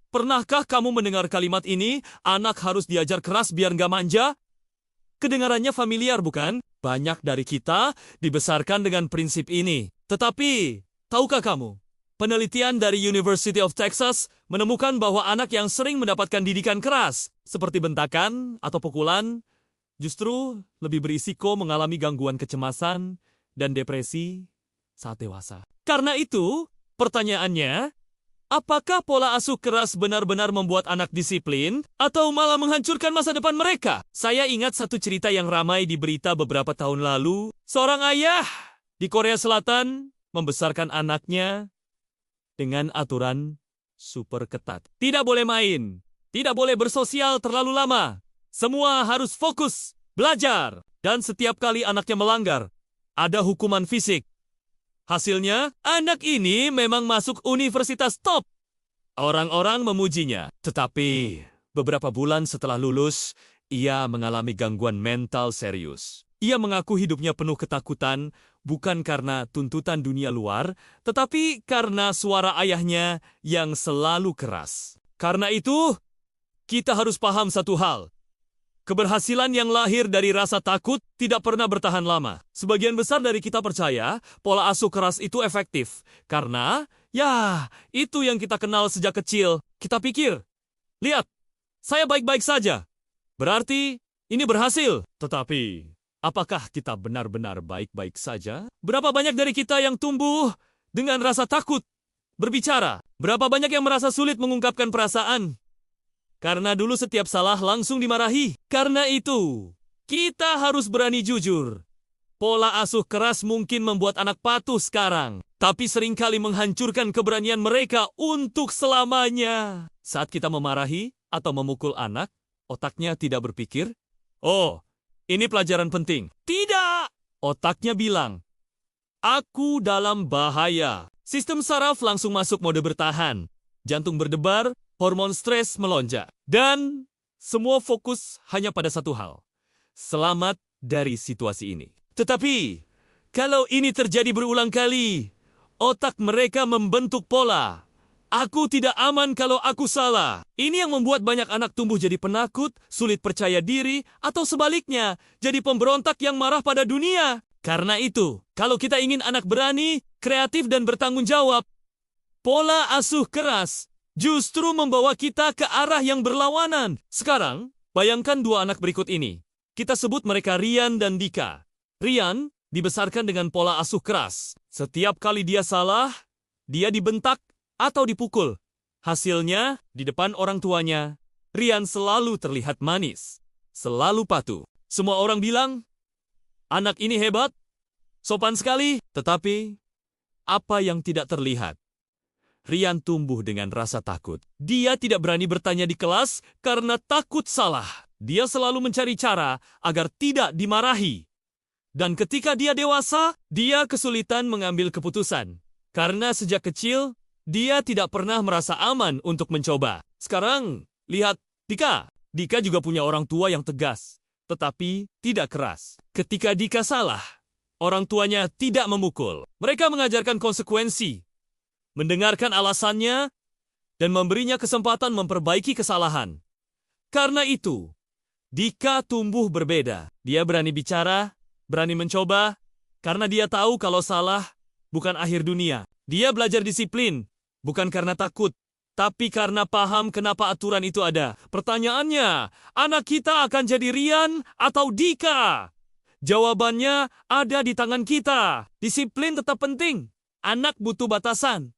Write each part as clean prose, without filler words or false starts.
Pernahkah kamu mendengar kalimat ini, anak harus diajar keras biar nggak manja? Kedengarannya familiar bukan? Banyak dari kita dibesarkan dengan prinsip ini. Tetapi, tahukah kamu? Penelitian dari University of Texas menemukan bahwa anak yang sering mendapatkan didikan keras, seperti bentakan atau pukulan, justru lebih berisiko mengalami gangguan kecemasan dan depresi saat dewasa. Karena itu, pertanyaannya, apakah pola asuh keras benar-benar membuat anak disiplin atau malah menghancurkan masa depan mereka? Saya ingat satu cerita yang ramai di berita beberapa tahun lalu. Seorang ayah di Korea Selatan membesarkan anaknya dengan aturan super ketat. Tidak boleh main, tidak boleh bersosial terlalu lama. Semua harus fokus, belajar. Dan setiap kali anaknya melanggar, ada hukuman fisik. Hasilnya, anak ini memang masuk universitas top. Orang-orang memujinya. Tetapi, beberapa bulan setelah lulus, ia mengalami gangguan mental serius. Ia mengaku hidupnya penuh ketakutan, bukan karena tuntutan dunia luar, tetapi karena suara ayahnya yang selalu keras. Karena itu, kita harus paham satu hal. Keberhasilan yang lahir dari rasa takut tidak pernah bertahan lama. Sebagian besar dari kita percaya pola asuh keras itu efektif. Karena, itu yang kita kenal sejak kecil. Kita pikir, lihat, saya baik-baik saja. Berarti, ini berhasil. Tetapi, apakah kita benar-benar baik-baik saja? Berapa banyak dari kita yang tumbuh dengan rasa takut berbicara? Berapa banyak yang merasa sulit mengungkapkan perasaan? Karena dulu setiap salah langsung dimarahi. Karena itu, kita harus berani jujur. Pola asuh keras mungkin membuat anak patuh sekarang, tapi seringkali menghancurkan keberanian mereka untuk selamanya. Saat kita memarahi atau memukul anak, otaknya tidak berpikir, "Oh, ini pelajaran penting." Tidak! Otaknya bilang, "Aku dalam bahaya." Sistem saraf langsung masuk mode bertahan. Jantung berdebar, hormon stres melonjak. Dan semua fokus hanya pada satu hal. Selamat dari situasi ini. Tetapi, kalau ini terjadi berulang kali, otak mereka membentuk pola. Aku tidak aman kalau aku salah. Ini yang membuat banyak anak tumbuh jadi penakut, sulit percaya diri, atau sebaliknya, jadi pemberontak yang marah pada dunia. Karena itu, kalau kita ingin anak berani, kreatif dan bertanggung jawab, pola asuh keras justru membawa kita ke arah yang berlawanan. Sekarang, bayangkan dua anak berikut ini. Kita sebut mereka Rian dan Dika. Rian dibesarkan dengan pola asuh keras. Setiap kali dia salah, dia dibentak atau dipukul. Hasilnya, di depan orang tuanya, Rian selalu terlihat manis, selalu patuh. Semua orang bilang, anak ini hebat, sopan sekali. Tetapi, apa yang tidak terlihat? Rian tumbuh dengan rasa takut. Dia tidak berani bertanya di kelas karena takut salah. Dia selalu mencari cara agar tidak dimarahi. Dan ketika dia dewasa, dia kesulitan mengambil keputusan. Karena sejak kecil, dia tidak pernah merasa aman untuk mencoba. Sekarang, lihat Dika. Dika juga punya orang tua yang tegas, tetapi tidak keras. Ketika Dika salah, orang tuanya tidak memukul. Mereka mengajarkan konsekuensi, mendengarkan alasannya, dan memberinya kesempatan memperbaiki kesalahan. Karena itu, Dika tumbuh berbeda. Dia berani bicara, berani mencoba, karena dia tahu kalau salah bukan akhir dunia. Dia belajar disiplin, bukan karena takut, tapi karena paham kenapa aturan itu ada. Pertanyaannya, anak kita akan jadi Rian atau Dika? Jawabannya ada di tangan kita. Disiplin tetap penting. Anak butuh batasan,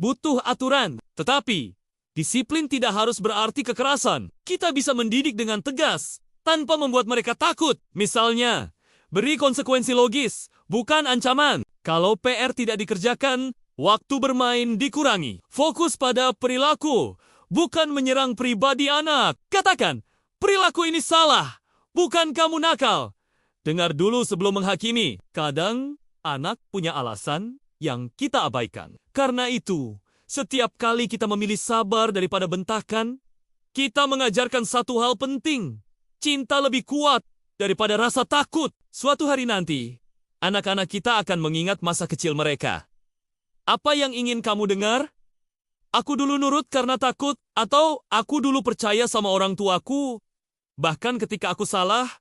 butuh aturan. Tetapi, disiplin tidak harus berarti kekerasan. Kita bisa mendidik dengan tegas, tanpa membuat mereka takut. Misalnya, beri konsekuensi logis, bukan ancaman. Kalau PR tidak dikerjakan, waktu bermain dikurangi. Fokus pada perilaku, bukan menyerang pribadi anak. Katakan, perilaku ini salah, bukan kamu nakal. Dengar dulu sebelum menghakimi. Kadang, anak punya alasan yang kita abaikan. Karena itu, setiap kali kita memilih sabar daripada bentakan, kita mengajarkan satu hal penting. Cinta lebih kuat daripada rasa takut. Suatu hari nanti, anak-anak kita akan mengingat masa kecil mereka. Apa yang ingin kamu dengar? Aku dulu nurut karena takut, atau aku dulu percaya sama orang tuaku. Bahkan ketika aku salah,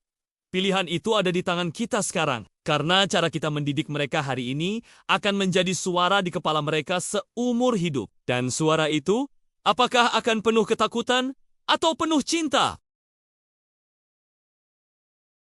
pilihan itu ada di tangan kita sekarang. Karena cara kita mendidik mereka hari ini akan menjadi suara di kepala mereka seumur hidup. Dan suara itu, apakah akan penuh ketakutan atau penuh cinta?